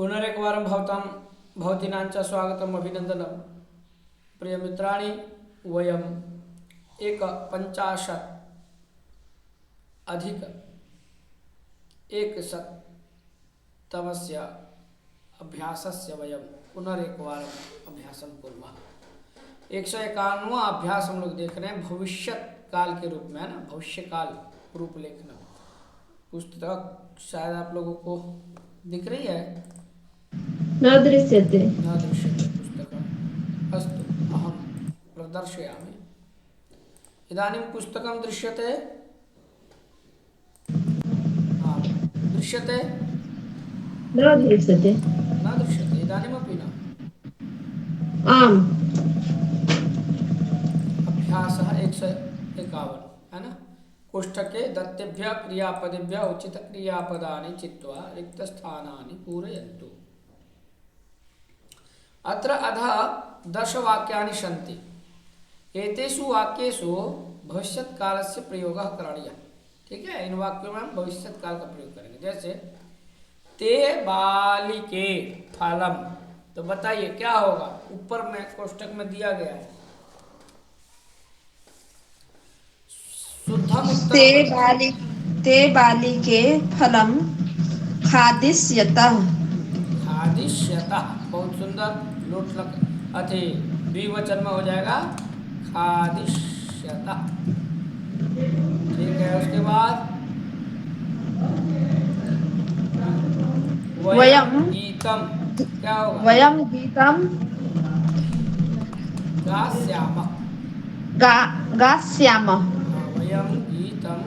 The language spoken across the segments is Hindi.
पुनरेकवारं भवतीनां च स्वागतम् अभिनन्दनं। प्रियमित्राणि, वयम् 51+ अभ्यासस्य वयं पुनरेकवारम् अभ्यासं कुर्मः। 151वां अभ्यास हम लोग देख रहे हैं भविष्य काल के रूप में, है ना, भविष्य काल रूपलेखन पुस्तक शायद आप लोगों को दिख रही है। न दृश्यते पुस्तकम् अस्तु, अहं प्रदर्शयामि। इदानीं पुस्तकं दृश्यते। दृश्यते न दृश्यते न दृश्यते इदानीमपि न। आम् अभ्यासः 151, है ना। कोष्ठके दत्तेभ्यः क्रियापदेभ्यः उचित क्रियापदानि चित्वा रिक्तस्थानानि पूरयन्तु। अत्र अधः 10 वाक्यानि सन्ति। एतेषु वाक्येषु भविष्यत्कालस्य प्रयोगः करणीयः। ठीक है, इन वाक्यों में हम भविष्यत्काल का प्रयोग करेंगे। जैसे ते बालिके फलम, तो बताइए क्या होगा। ऊपर में कोष्ठक में दिया गया है। शुद्धम उत्तरम बताइए। ते बालिके फलं खादिष्यतः। खादिष्यतः, बहुत सुंदर। लोट लग अति द्विवचन में हो जाएगा खादिष्यतः। ठीक है, उसके बाद वयम गीतम, क्या होगा। वयं गीतं गास्यामः। गास्यामः। वयम गीतम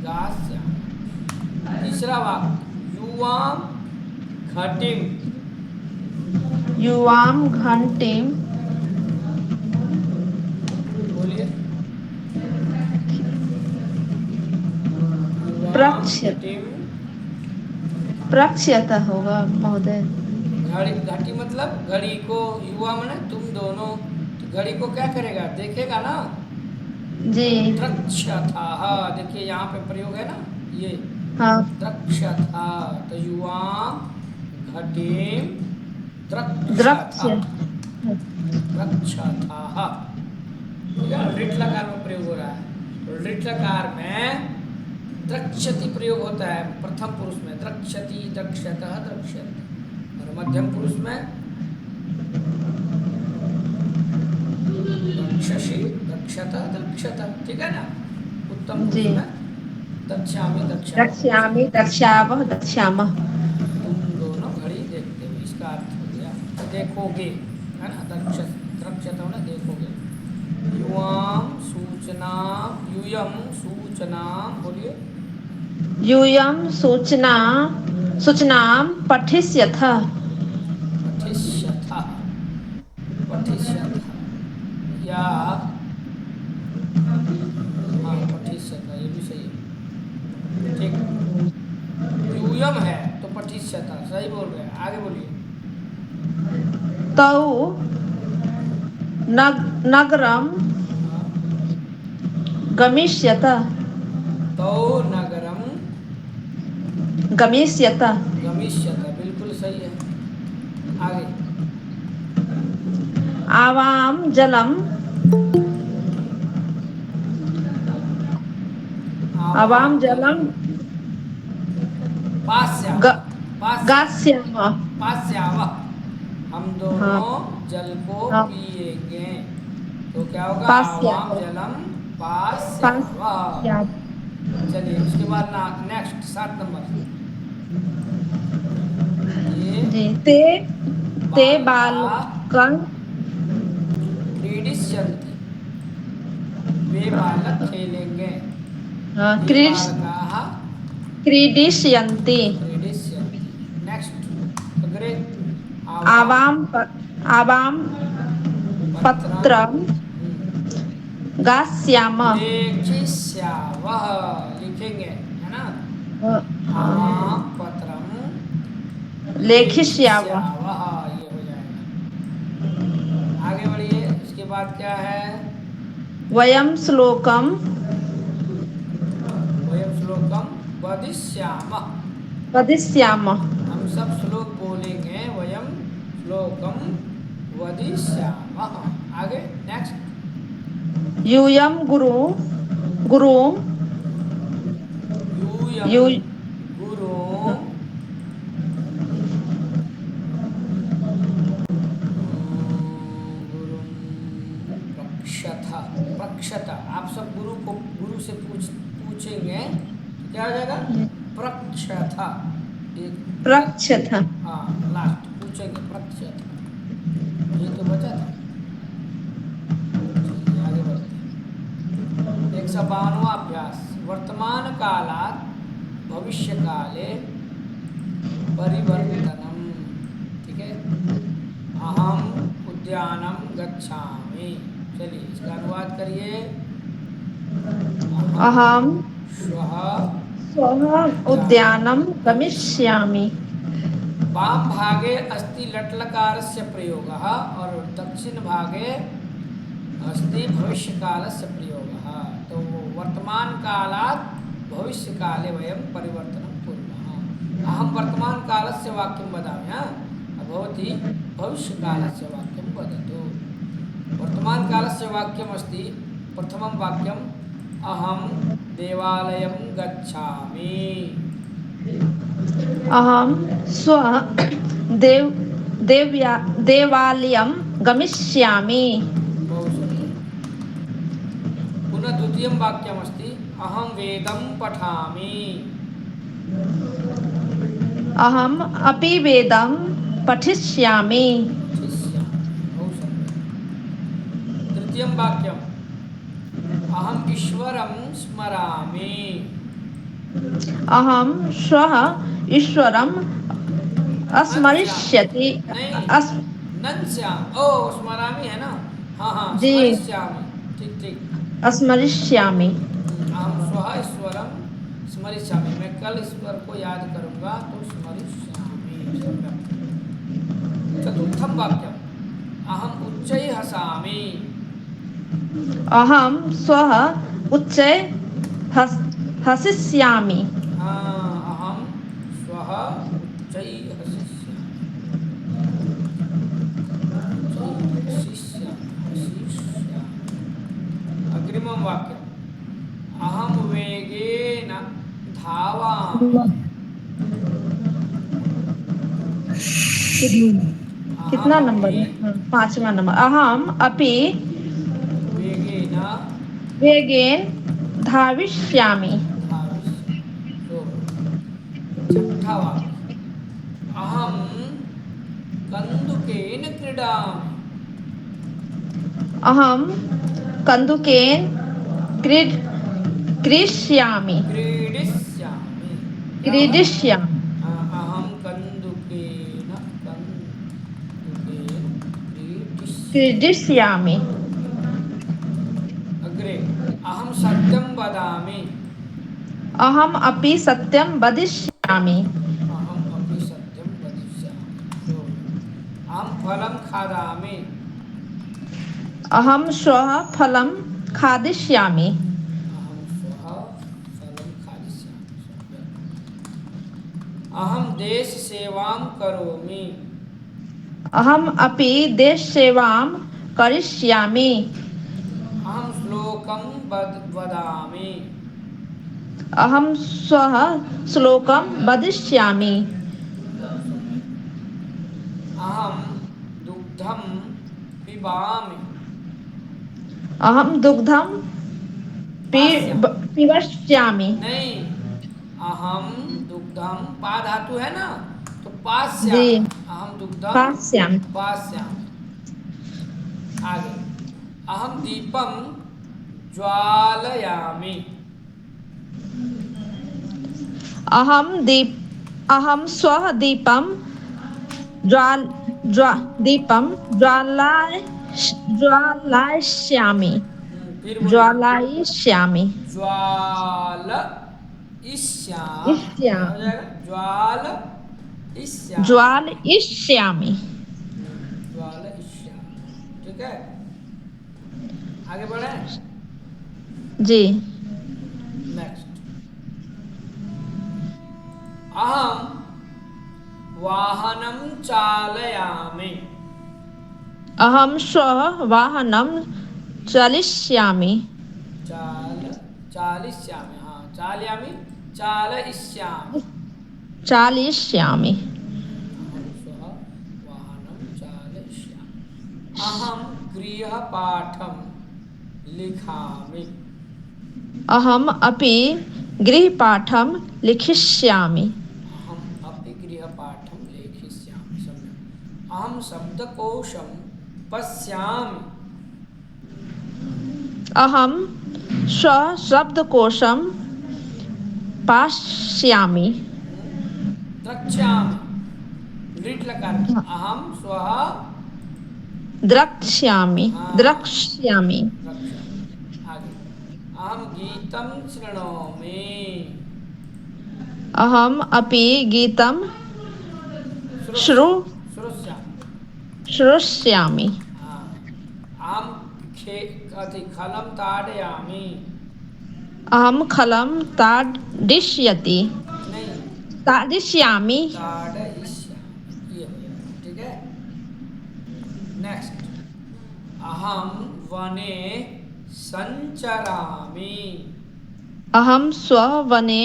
गास्यामः। तीसरा वाक्य युवां घटिम। युवां घंटीं बोलिए। युवां प्रक्ष्य घटिम। प्रक्ष्यतः होगा महोदय। घड़ी, घटी मतलब घड़ी को, युवा माने तुम दोनों, तो घड़ी को क्या करेगा, देखेगा ना। जी द्रक्ष्यथः, देखिए यहाँ पे प्रयोग है ना ये, हाँ। द्रक्ष्यथः। तो युवा घटीम द्रक्ष्यथः। द्रक्ष्य द्रक्ष्यथः, ठीक है। लिट लकार में प्रयोग हो रहा है। लिट लकार में द्रक्ष्यति प्रयोग होता है प्रथम पुरुष में, द्रक्ष्यति द्रक्ष्यतः द्रक्ष्यति। और मध्यम पुरुष में द्रक्ष्यसि द्रक्ष्यतः द्रक्ष्यतः, ठीक है ना। उत्तम पुरुष जी। में दक्ष्यामि दक्ष्यावः बोल द्रक्ष्यामि सकते द्रक्ष्यावः द्रक्ष्यामः। हैं। तुम दोनों घड़ी देखते हो, इसका अर्थ हो गया देखोगे, है ना। द्रक्ष्यत हो ना, देखोगे। युवां सूचना, यूयम सूचना, बोलिए। यूयं सूचनां पठिष्यथः। पठिष्यथः, पठिष्यथः या हाँ पठिष्यथः, ये भी सही है। ठीक, यूयम है तो पठिष्यथः, सही बोल रहे हैं। आगे बोलिए। तौ नगरं गमिष्यतः। तो नगरम गमिष्यतः। गमिष्यतः, बिल्कुल सही है। आगे। आवां जलम आवां आवां जलम जलम पास्यामः, पास्यामः, गास्यामः। पास्यामः। हम हाँ दोनों जल को हाँ पिएंगे। तो क्या होगा, आवां पास्यामः जलम पास्यामः। पास्यामः। चलिए उसके बाद ना नेक्स्ट 7 नंबर। ये जी ते ते बालका बालकं क्रीडिष्यन्ति, वे बालक खेलेंगे। ते बालकाः क्रीडिष्यन्ति। क्रीडिष्यन्ति। नेक्स्ट अग्रे। आवां आवां पत्रं पत्रं गास्यामः। लेखिष्यावः, लिखेंगे, है ना। हाँ, आवां पत्रं लेखिष्यावः। लेखिष्यावः, ये हो जाएगा। आगे बढ़िए, इसके बाद क्या है। वयं श्लोकं वयं श्लोकं वदिष्यामः, वदिष्यामः। हम सब श्लोक बोलेंगे वयम श्लोकम वदिष्यामः। आगे नेक्स्ट। यूयं गुरुं यूयं यू गुरुं गुरुं प्रक्षथ। प्रक्षथ, आप सब गुरु को गुरु से पूछेंगे तो क्या हो जाएगा? प्रक्षथ। एक प्रक्षथ। हाँ लास्ट पूछेंगे प्रक्षथ। ये तो बचा था। चलिए आगे बढ़ते हैं। 152वां अभ्यास। वर्तमान कालात् भविष्य काले परिवर्तनम। ठीक है। अहम उद्यानम गच्छामि। चलिए इसका अनुवाद करिए। अहम अहं श्वः श्वः उद्यानं गमिष्यामि। वाम भागे अस्ति लट्लकारस्य प्रयोगः और दक्षिण भागे अस्ति भविष्यकालस्य प्रयोगः। तो वर्तमान कालात् भविष्यकाले वयं परिवर्तनं कुर्मः। अहं वर्तमान कालस्य वाक्यं वदामि, भवती भविष्यकालस्य वाक्यं वदतु। वर्तमान कालस्य वाक्यमस्ति प्रथमं वाक्यम् अहं देवालयं गच्छामि। अहं श्वः देवालयं गमिष्यामि। बहु सत्यं। पुनः द्वितीयं वाक्यमस्ति अहं वेदं पठामि। अहम् अपि वेदं पठिष्यामि। पठिष्यामि। बहु सम्यक्। तृतीयं वाक्यम् अहम् ईश्वरं स्मरामि। अहं श्वः ईश्वरं नन्स्यामि। स्मरिष्यति। नहीं, अस् नन्स्यामि। ओ स्मरामि है ना? हाँ हाँ जी स्मरिष्यामि। ठीक ठीक। स्मरिष्यामि। अहम स्वः ईश्वरं स्मरिष्यामि। मैं कल ईश्वर को याद करूंगा तो स्मरिष्यामि। सम्यक्। चतुर्थं वाक्यम् अहम् उच्चैः हसामि। अहं श्वः उच्चैः हसिष्यामि। हाँ अहम स्वः उच्चैः हसिष्यामि। उच्चैः हसिष्यामि। हसिष्यामि। अग्रिमं वाक्यम् अहं वेगेन धावामि। कितना नंबर अहमपि है? पांचवा नंबर। अहम अपि वेगेन वेगेन धाविष्यामि। धाविष्यामि। सो छठा वाक्य अहम कन्दुकेन क्रीडामि। अहं कन्दुकेन क्रीडिष्यामि। क्रीडिष्यामि। क्या होगा? क्रीडिष्यामि। अहम कन्दुकेन क्रीडिष्यामि। क्रीडिष्यामि। अग्रे अहम सत्यं वदामि। अहम् अपि सत्यं वदिष्यामि। अहम अपि सत्यं वदिष्यामि। सो अहम फलं खादामि। अहं श्वः फलं खादिष्यामि। अहम श्वः फलं खादिष्यामि। सम्यक्। अहम देश सेवां करोमि। अहम् अपि देशसेवां करिष्यामि। अहम श्लोकं वदामि। अहं श्वः श्लोकं वदिष्यामि। बहु सम्यक्। अहम दुग्धं पिबामि। अहं दुग्धं पास्यामि। पिबष्यामि। नहीं, अहम दुग्धम पा धातु है ना, तो जी पास्यामि। अहम दुग्धम पास्यामि। पास्यामि। आगे अहम दीपम ज्वालयामि। अहं श्वः दीपं ज्वाल दीपं ज्वालयिष्यामि। फिर बोलिए ज्वालयिष्यामि। ज्वाल इष्यामि। क्या हो इष्यामि। जाएगा? ज्वाल इष्यामि। ज्वालयिष्यामि। ज्वाल इष्यामि। ठीक है। आगे बढ़े। जी नेक्स्ट अहम वाहनं चालयामि। अहं श्वः वाहनं चालिष्यामि। चालिष्यामि, हाँ, चालयामि, चालयिष्यामि। चालिष्यामि। अहं श्वः वाहनं चालयिष्यामि। अहं गृहपाठं लिखामि। अहम् अपि गृहपाठं लिखिष्यामि। अहम् अपि गृहपाठं लेखिष्यामि। सम्यक्। अहं शब्दकोशं पश्यामि। अहं स्वशब्दकोशं पश्यामि। द्रक्ष्यामि, लिट् लकार में अहम स्वः द्रक्ष्यामि। हाँ द्रक्ष्यामि। द्रक्ष्यामि। आगे अहम गीतं शृणोमि। अहम् अपि गीतं श्रुष्यामि, श्रुष्यामि। श्रोष्यामि। हाँ, अहम खे अति खलं ताडयामि। अहं खलं ताडिष्यति नहीं, ताडिष्यामि। ताडयिष्यामि, ये हो जाएगा, ठीक है। नेक्स्ट, अहम वने संचरामि। अहं स्ववने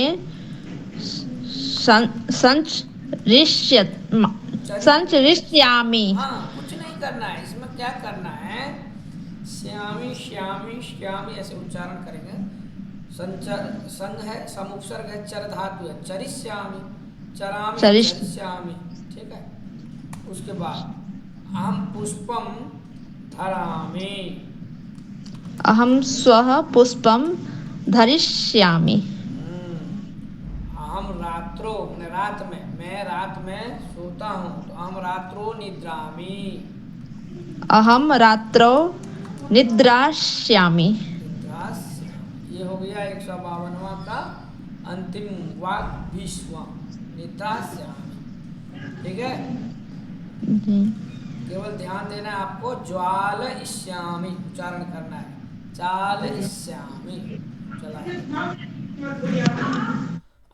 संचरिष्यामि। हाँ, कुछ नहीं करना है इसमें, क्या करना है, श्यामी श्यामी श्यामी ऐसे उच्चारण करेंगे। संचर, संग है, समुपसर्ग है, चर धातु है, चरिष्यामि, चरामि चरिष् चरिष्यामि, ठीक है। उसके बाद अहम पुष्पम धरामि। अहं स्वः पुष्पं धरिष्यामि। अहम रात्रो, मैं रात में सोता हूँ, तो अहम रात्रो निद्रामि। अहं रात्रौ निद्रास्यामि। निद्रास्यामि, ये हो गया 152वां का अंतिम वाक, 20वां, निद्रास्यामि, ठीक है। जी। केवल ध्यान देना है आपको, ज्वालयिष्यामि उच्चारण करना है, चालयिष्यामि। चला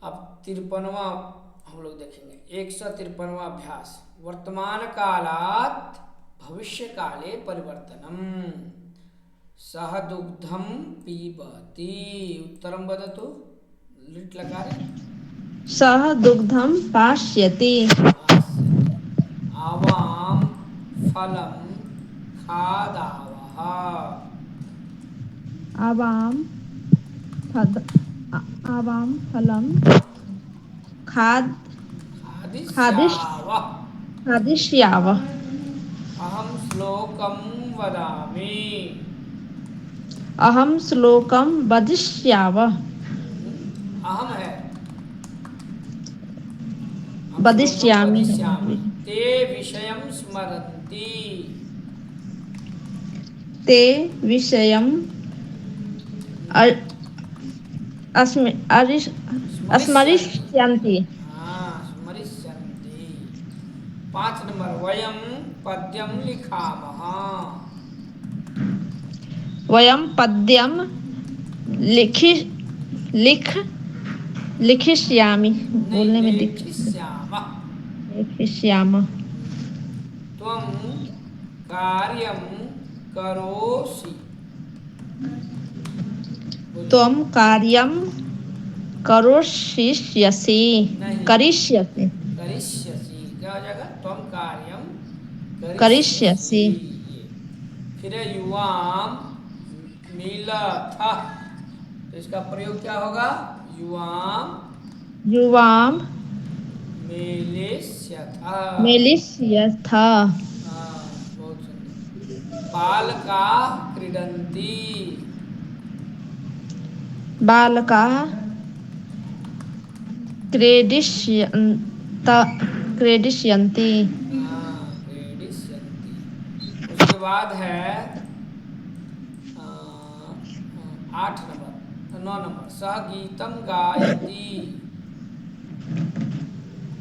अब 53वां हम लोग देखेंगे, 153वां अभ्यास। वर्तमान कालात् भविष्य काले परिवर्तनम। सह दुग्धम पीबति। उत्तरम वदतु। लिट् लकारे सः दुग्धं पास्यति। पास्यति। आवां फलं खादावः। आवां फद आवां फलं खादिष्यावः। खादिष्यावः। अहं श्लोकं वदामि। अहं श्लोकं वदिष्यावः। अहम है, हम श्लोकं वदिष्यामि। वदिष्यामि। ते विषयं स्मरन्ति। ते विषयम् स्मरिष्यन्ति, स्मरिष्यन्ति। हाँ स्मरिष्यन्ति। 5 नंबर, वयं पद्यं लिखामः। वयं पद्यं लिखि लिख लिखिष्यामि। नहीं, बोलने में दिक्कत। लेखिष्यामः। लिखिष्यामः। त्वं कार्यं करोषि। बोलिए। त्वं कार्यं करिष्यसि। नहीं, करिष्यसि। करिष्यसि, क्या हो जाएगा, त्वं कार्यं करिष्यसि। करिष्यसि। ये फिर है युवां मिलथ। तो इसका प्रयोग क्या होगा, युवां युवां मेलिष्यथ। मेलिष्यथ। हाँ, बहुत सुंदर। बालका क्रीडन्ति। बालकाः क्रीडिष्यन्त क्रीडिष्यन्ति। हाँ, क्रीडिष्यन्ति। उसके बाद है 8 नंबर, 9 नंबर, सह गीतम गायति।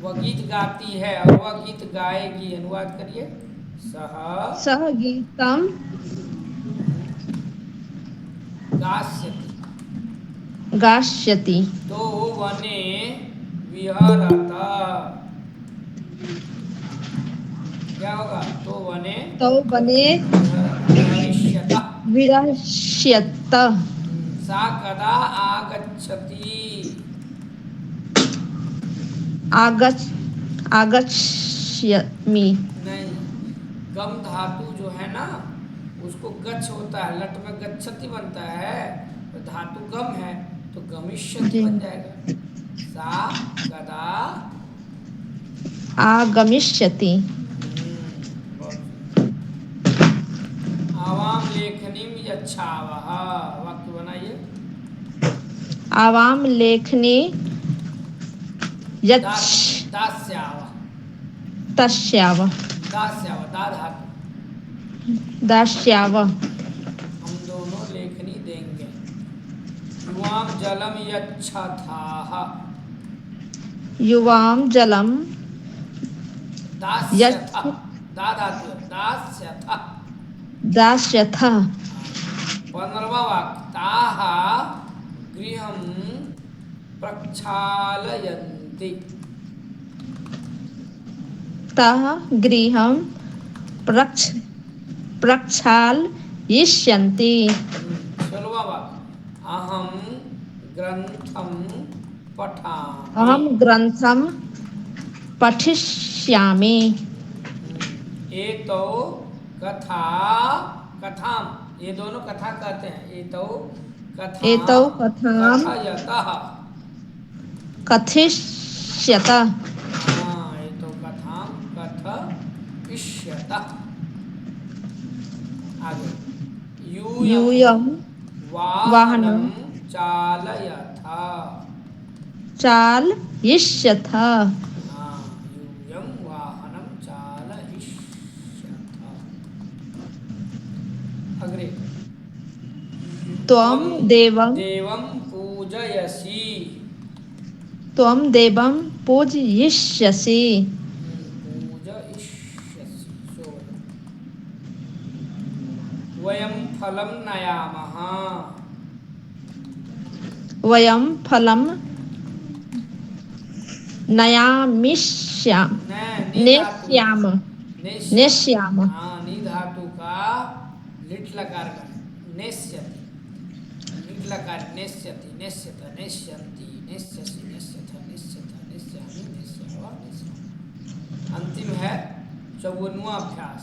वह गीत गाती है और वह गीत गाएगी। अनुवाद करिए। सह सः गीतं गास्यति। गास्यति। तो वने विहरत। क्या होगा? तो वने तो बने विहरिष्यतः। विरश्यत सा कदा आगच्छति? आगच आगच्छमि नहीं, गम धातु जो है ना, उसको गच्छ होता है, लट में गच्छति बनता है, तो धातु गम है, तो गमिष्यति जी बन जाएगा। सा कदा। आगमिष्यति बहुत सुंदर। आवाम लेखनीम यच्छावः, वाक्य बनाइए। आवाम लेखनी दास, यच्छ दास्याव। तस्याव दास्याव, दा धातु। दास्याव हम दोनों लेखनी देंगे। युवाम जलम यच्छथाः। युवाम जलम दास्यथ। यच्छ दा धातु है, दास्यथ। दास्यथ 15वां वाक्य, ताः गृहं प्रक्षालयन्ति। तः गृहं प्रक्ष प्रक्षालयिष्यन्ति 16वां वाक्य, अहम ग्रंथम पठामि। अहं ग्रन्थं पठिष्यामि एतौ कथा कथाम, ये दोनों कथा कहते हैं। एतौ कथा एतौ कथां कथयतः। कथिष्यत हाँ, एतौ कथाम कथयिष्यतः। आगे, यूयं यूयं वाहनं वाहनं चालयथ। चालयिष्यथ हाँ, यूयं वाहनं चालयिष्यथ। अग्रे, त्वं त्वं देवं देवं पूजयसि। देवं पूजयिष्यसि पूजयिष्यसि। सो वयं फलं नयामः। वयं फलं नयामिष्याम न, नी धातु है, नेष्याम नेष्यम। नेष्याम हाँ, नी धातु का लिट लकार का नेष्यति। लिट लकार नेष्यति, नेष्यत, नेष्यन्ति, नेष्यसि, नेष्यथ, नेष्यथ, नेष्यामि, नेष्यावा, नेष्यामः। अंतिम है 54वां अभ्यास।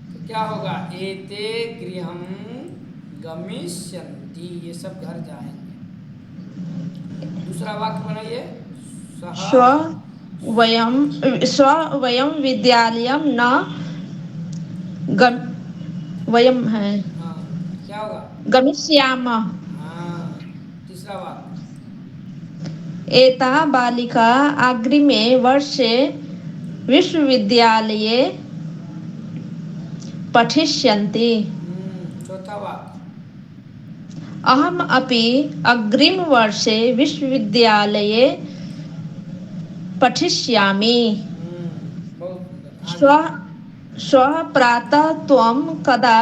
तो क्या होगा? एते गृहं गमिष्यन्ति, ये सब घर जाएंगे। दूसरा वाक्य बनाइए। सह। स्व वयं विद्यालयं न गम वयं है हाँ, क्या होगा? गमिष्याम हाँ, तीसरा वाक्य। एता बालिका अग्रिमे वर्षे विश्वविद्यालये पठिष्यन्ति चौथा वाक्य। अहम् अपि अग्रिमवर्षे विश्वविद्यालये पठिष्यामि बहुत सुंदर। आगे, श्वः श्वः प्रातः त्वं कदा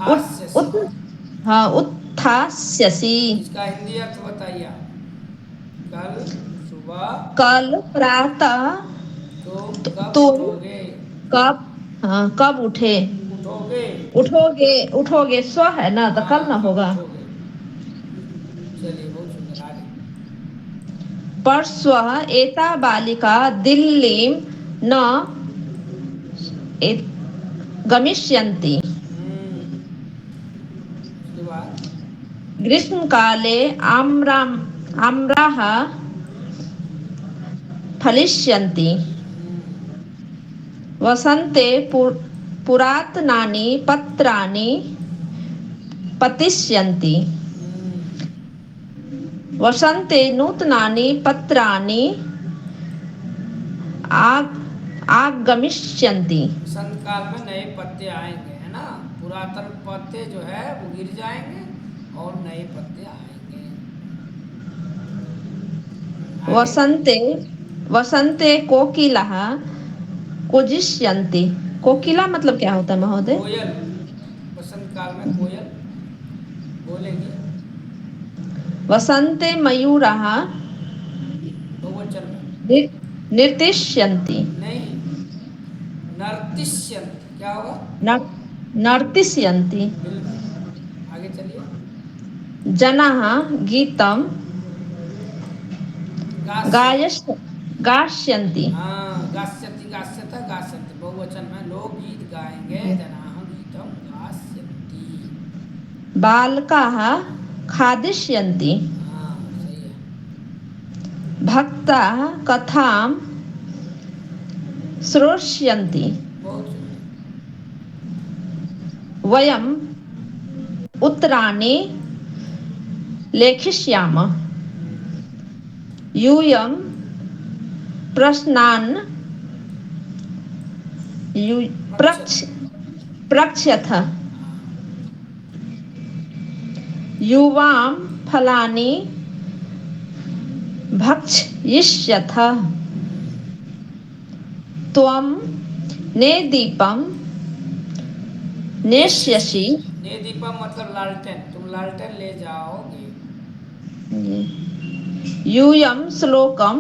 उत्थास्यसि। उत हाँ उत्थास्यसि इसका हिंदी अर्थ बताइए आप। कल सुबह कल प्रातः तुम कब तुम उठोगे? कब उठोगे। उठोगे स्व है ना तो कल हाँ, ना कब होगा उठोगे। चलिए, बहुत सुंदर। आगे, परश्वः एता बालिका दिल्लीं न ए- गमिष्यन्ति उसके बाद ग्रीष्मकाले आम्राः फलिष्यन्ति वसन्ते पुरातनानि पत्राणि पतिष्यन्ति वसन्ते नूतनानि पत्राणि आगमिष्यन्ति वसंत काल में नए पत्ते आएंगे, है ना। पुरातन पत्ते जो है वो गिर जाएंगे और नए पत्ते आएंगे। आगे, वसन्ते वसन्ते कोकिलाः कूजिष्यन्ति कोकिला मतलब क्या होता है महोदय कोयल। वसंत काल में कोयल बोलेगी। वसन्ते मयूराः बहुवचन में। निर्दिश्यन्ति नहीं, नर्तिष्यन्ति, क्या होगा? नर् नर्तिष्यन्ति। बिल्कुल, आगे चलिए। जनाः गीतं गास्यन्ति, गायस् गास्यन्ति। हाँ, गास्यति, गास्यतः, गास्यन्ति, बहुवचन में लोग गीत गाएंगे। जनाः गीतं गास्यन्ति। बालकाः खादिष्यन्ति। हाँ, सही है। भक्ताः कथां श्रोष्यन्ति। बहुत सुंदर। वयम् उत्तराणि लेखिष्यामः। यूयं प्रश्नान् प्रक्ष प्रक्ष्यथ। युवां फलानि भक्षयिष्यथ। त्वं नेदीपं नेष्यसि। ने दीपम मतलब लालटेन, तुम लालटेन ले जाओगे। यूयं श्लोकं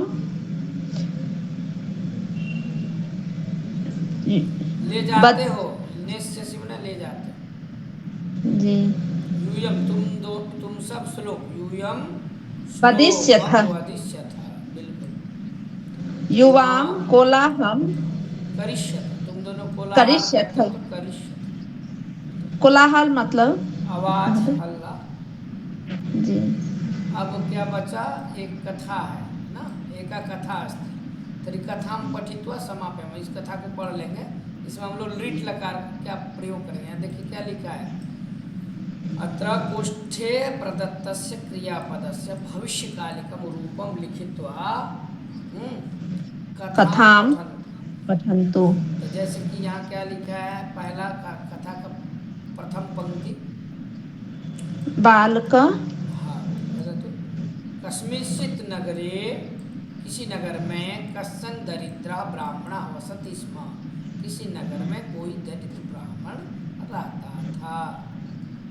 ले जाते हो, नेष्यसि माने ले जाते हो। जी यूयम तुम सब श्लोक, यूयम वदिष्यथ। श्लोकम वदिष्यथ, बिल्कुल। युवां कोलाहलं करिष्यथ, तुम दोनों कोलाहल करिष्यथ। करते हो तो करिष्यथ। कोलाहल मतलब आवाज, हल्ला। जी अब क्या बचा? एक कथा है ना, एका कथा अस्ति तरी कथां पठित्वा समापयामः। इस कथा को पढ़ लेंगे। इसमें हम लोग लिट लकार क्या प्रयोग करेंगे। यहाँ देखिए क्या लिखा है। अत्र गोष्ठे प्रदत्तस्य क्रियापदस्य भविष्यकालिकं रूपं लिखित्वा कथां पठन्तु। पठन्तु। तो जैसे कि यहाँ क्या लिखा है, पहला कथा का प्रथम पंक्ति। बालक हाँ, वदतु। कस्मिंश्चित् नगरे, किसी नगर में, कश्चन दरिद्रः ब्राह्मणः वसति स्म। किसी नगर में कोई दरिद्र ब्राह्मण रहता था।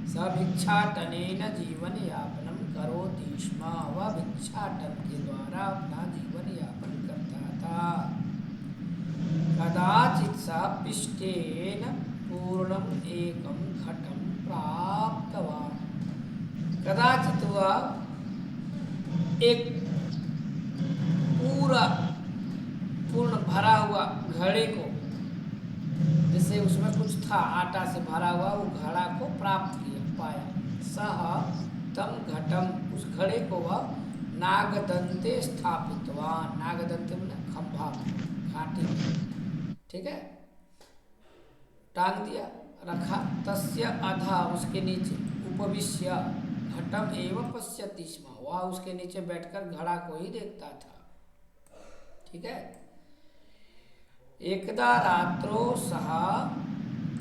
स भिक्षाटनेन जीवन यापनम करोति स्म। वह भिक्षाटन के द्वारा अपना जीवन यापन करता था। कदाचित् स पिष्टेन पूर्णम् एकं घटं प्राप्तवान्। कदाचित् वह एक पूर्ण भरा हुआ घड़े को, जैसे उसमें कुछ था आटा से भरा हुआ, वो घड़ा को प्राप्त किया, पाया। सह तम घटम, उस घड़े को वह नागदंते स्थापितवान। नागदंते में खंभा, घाटी, ठीक है, टांग दिया, रखा। तस्य अधा, उसके नीचे, उपविश्य घटम एवं पश्यति स्म। वह उसके नीचे बैठकर घड़ा को ही देखता था, ठीक है। एकदा रात्रो सह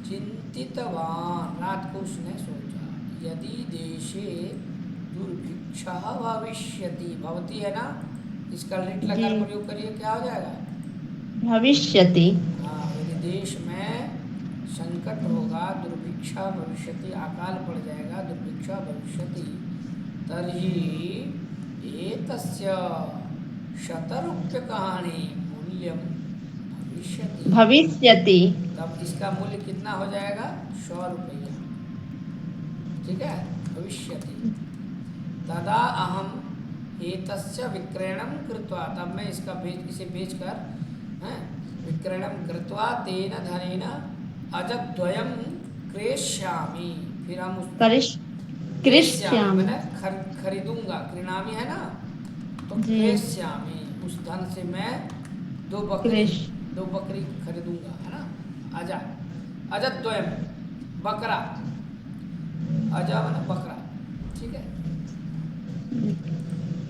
चिंतितवान, रात को उसने सोचा, यदि देशे दुर्भिक्षः भविष्यति, भवति है ना, इसका लिट लकार प्रयोग करिए, क्या हो जाएगा? भविष्यति। हाँ, यदि देश में संकट होगा, दुर्भिक्षा भविष्यति, अकाल पड़ जाएगा, दुर्भिक्षा भविष्यति, तर्हि एतस्य शतरूप्यकाणि मूल्यं भविष्यति। तब इसका मूल्य कितना हो जाएगा? 100 रुपया, ठीक है। भविष्यति तदा अहम एतस्य विक्रयणं कृत्वा, तब मैं इसका इसे बेचकर, विक्रयणं कृत्वा तेन धनेन अजद्वयं क्रेष्यामि। फिर हम उस क्रेष्यामि मैंने खरीदूंगा, क्रीणामि है ना, तो क्रेष्यामि, उस धन से मैं दो बकरी खरीदूंगा, है ना। अजद्वयम बकरा, अजा मैंने बकरा, ठीक है।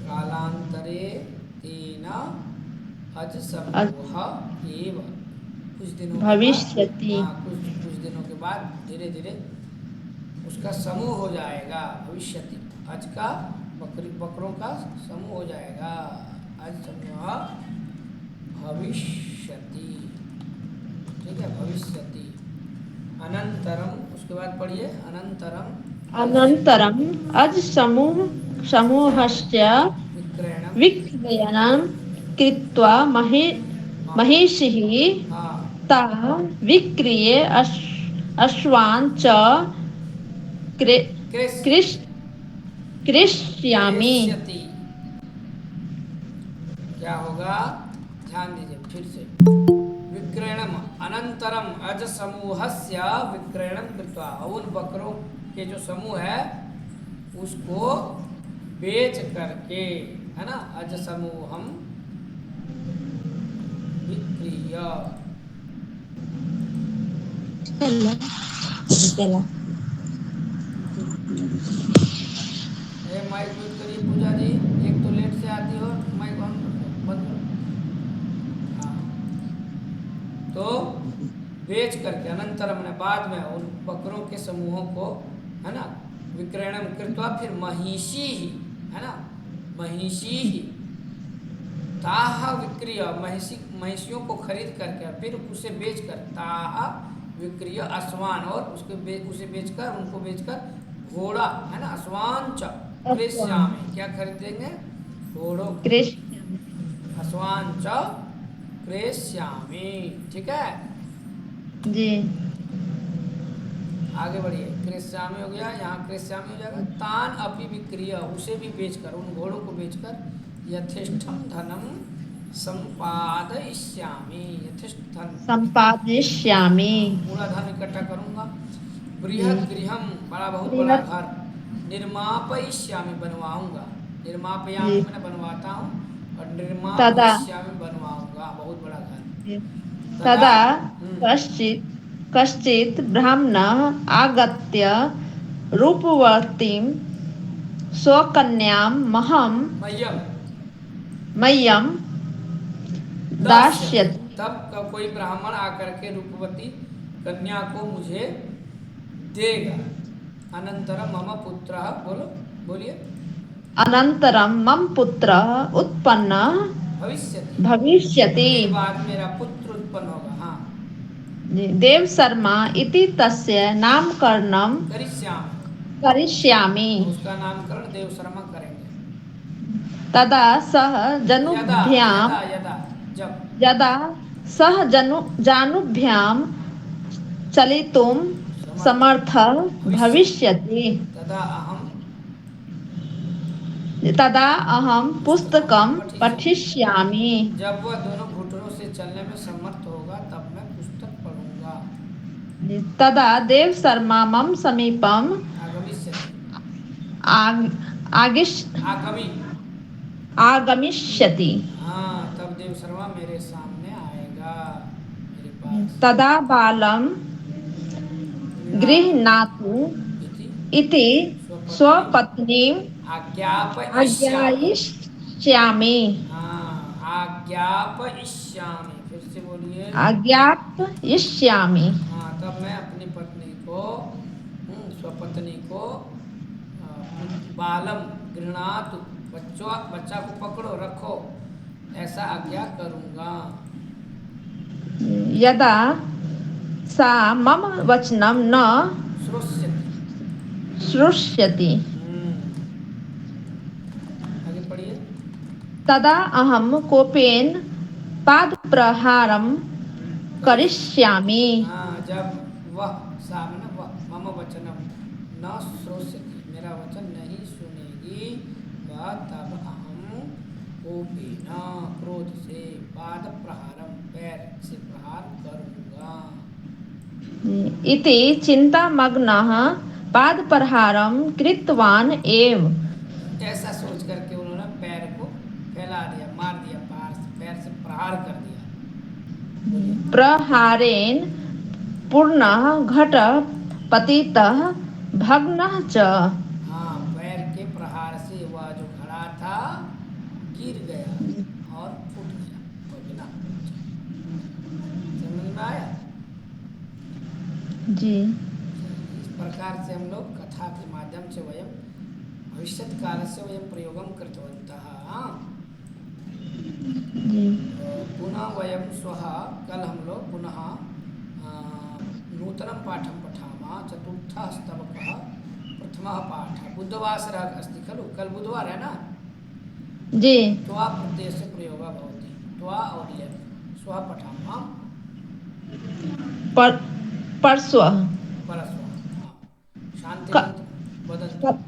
कालांतरे तेन अज समूह एव, कुछ दिनों भविष्यति, कुछ दिनों के बाद धीरे धीरे उसका समूह हो जाएगा। भविष्यति, अज का बकरों का समूह हो जाएगा। अज समूह भविष्यति, ठीक है, भविष्यति। अनंतरम, उसके बाद पढ़िए, अनंतरम अज समूहस्य विक्रयणं कृत्वा महिषिः ता विक्रिये अश्वान् च कृ- कृष कृष् कृष्यामि। कृष्यति। क्या होगा, ध्यान दीजिए फिर से। विक्रयणम अनंतरम अज समूहस्य विक्रयणम कृत्वा, उन बकरों के जो समूह है उसको बेच करके, है ना, अज समूहम विक्रिय। ए माइक म्यूट करिए पूजा जी, एक तो लेट से आती हो, माइक ऑन कर दो, बंद करो। हाँ, तो बेच करके, अनंतरम ने बाद में, उन बकरों के समूहों को, है ना, विक्रयणम कृत्वा, फिर महिषी ही, है ना, महिषी ही, ताह विक्रिय, महिषियों को खरीद करके फिर उसे बेचकर, ताह विक्रिय अश्वान, और उसे बेचकर, उनको बेचकर घोड़ा, है ना, अश्वान च क्रेश्यामी, क्या खरीदेंगे, घोड़ों को, कृष्यामि। अश्वान च क्रेश्यामी। ठीक है, जी। आगे बढ़िए, क्रेश्यामी हो गया, यहाँ क्रेश्यामी हो जाएगा, तान अपि विक्रिय, उसे भी बेचकर, उन घोड़ों को बेचकर, यथेष्टम धनम संपादयिष्यामि, यथेष्ट धन, संपादयिष्यामि। पूरा धन इकट्ठा करूंगा। जी। बृहद गृहम, बड़ा बहुत बड़ा बृहत्। घर, निर्मापयिष्यामि, बनवाऊंगा, निर्मापयामि जी। मैंने बनवाता हूँ, और तदा निर्मापयिष्यामि बनवाऊंगा, बहुत बड़ा घर। तदा तदा कश्चित् कश्चित् ब्राह्मणः आगत्य रूपवतीं स्वकन्यां मह्यम मह्यं दास्यति, दास्यति। तब कोई ब्राह्मण आकर के रूपवती कन्या को मुझे देगा। अनंतरम मम पुत्र, बोलो, बोलिए, अनन्तरं मम पुत्रः उत्पन्नः भविष्यति, भविष्यति। फिर बाद मेरा पुत्र उत्पन्न होगा। हाँ, देवशर्मा इति तस्य नामकरणं करिष्यामि, करिष्यामि। तो उसका नामकरण देव शर्मा करेंगे। तदा सः यदा जनुभ्यां यदा यदा, जब, यदा सः जानुभ्यां चलितुं समर्थ समर्थः भविष्यति, भविष्यति। तदा अहम तदा अहं पुस्तकम पुस्तकं पठिष्यामि, पठिष्यामि। जब वह दोनों घुटनों से चलने में समर्थ होगा तब मैं पुस्तक पढ़ूंगा। तदा देवशर्मा मम समीपम् आगमिष्यति, आग- आगिष् आगमी, आगमिष्यति। हाँ, तब देव शर्मा मेरे सामने आएगा, मेरे पास। तदा बालं गृह्णातु गृह्णातु इति इति स्वपत्नी स्वपत्नीम् आज्ञापयिष्यामि। आज्ञायिष्यामि। हाँ, आज्ञापयिष्यामि, फिर से बोलिए। आज्ञापयिष्यामि। हाँ, तब मैं अपनी पत्नी को, स्वपत्नी को, बालम गृहणातु, बच्चा को पकड़ो, रखो, ऐसा आज्ञा करूँगा। यदा सा मम वचनं न श्रोष्यति। श्रुष्यति आगे पढ़िए। तदा अहं कोपेन पादप्रहारं करिष्यामि। हाँ, जब वह सामने, वह मम वचनम न श्रोष्यति, मेरा वचन नहीं सुनेगी, वह तब अहम कोपेन, क्रोध से, पाद प्रहारम, पैर से प्रहार करूँगा। इति चिन्तामग्नः पादप्रहारं कृतवान् एव। ऐसा सोच करके उन्होंने पैर को फैला दिया, मार दिया, पैर से प्रहार कर दिया। प्रहारेण पूर्णः घटः पतितः भग्नः च। हाँ, पैर के प्रहार से वह जो घड़ा था गिर गया और फूट गया, भगना। समझ में आया? जी। इस प्रकार से हम लोग कथा के माध्यम से वयम भविष्यत् कालस्य वयं प्रयोगं कृतवन्तः। जी। पुनः वयं श्वः, कल हम लोग पुनः नूतनं पाठं पठामः। चतुर्थः स्तवकः, प्रथमः पाठः। बुधवासरः अस्ति खलु, कल बुधवार है ना? जी। त्वा प्रत्ययस्य प्रयोगः भवति, त्वा और यत्। श्वः पठामः। पर परस्व परस्व। हाँ, शांति क- मंत्र वदन्तु। क-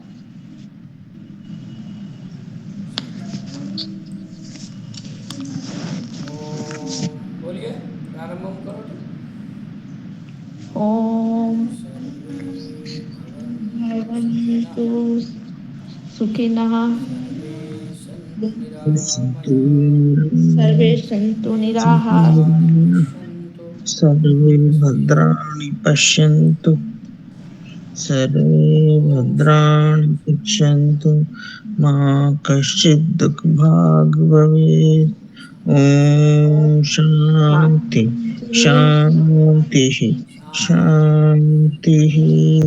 ओम बोलिए, प्रारंभम करोतु। ओम सर्वे भवन्तु सुखिनः, भवन्तु सुखिनः, सर्वे सन्तु सन्तु निरामयाः, सर्वे सन्तु निराहार, भद्राणि पश्यन्तु सर्वे मा भद्राणि पश्यन्तु, सर्वे ॐ भद्राणि पश्यन्तु, मा कश्चित् दुःखभाग् भवेत्। ॐ शान्ति शान्तिः। शान्तिः शान्ति। शान्तिः।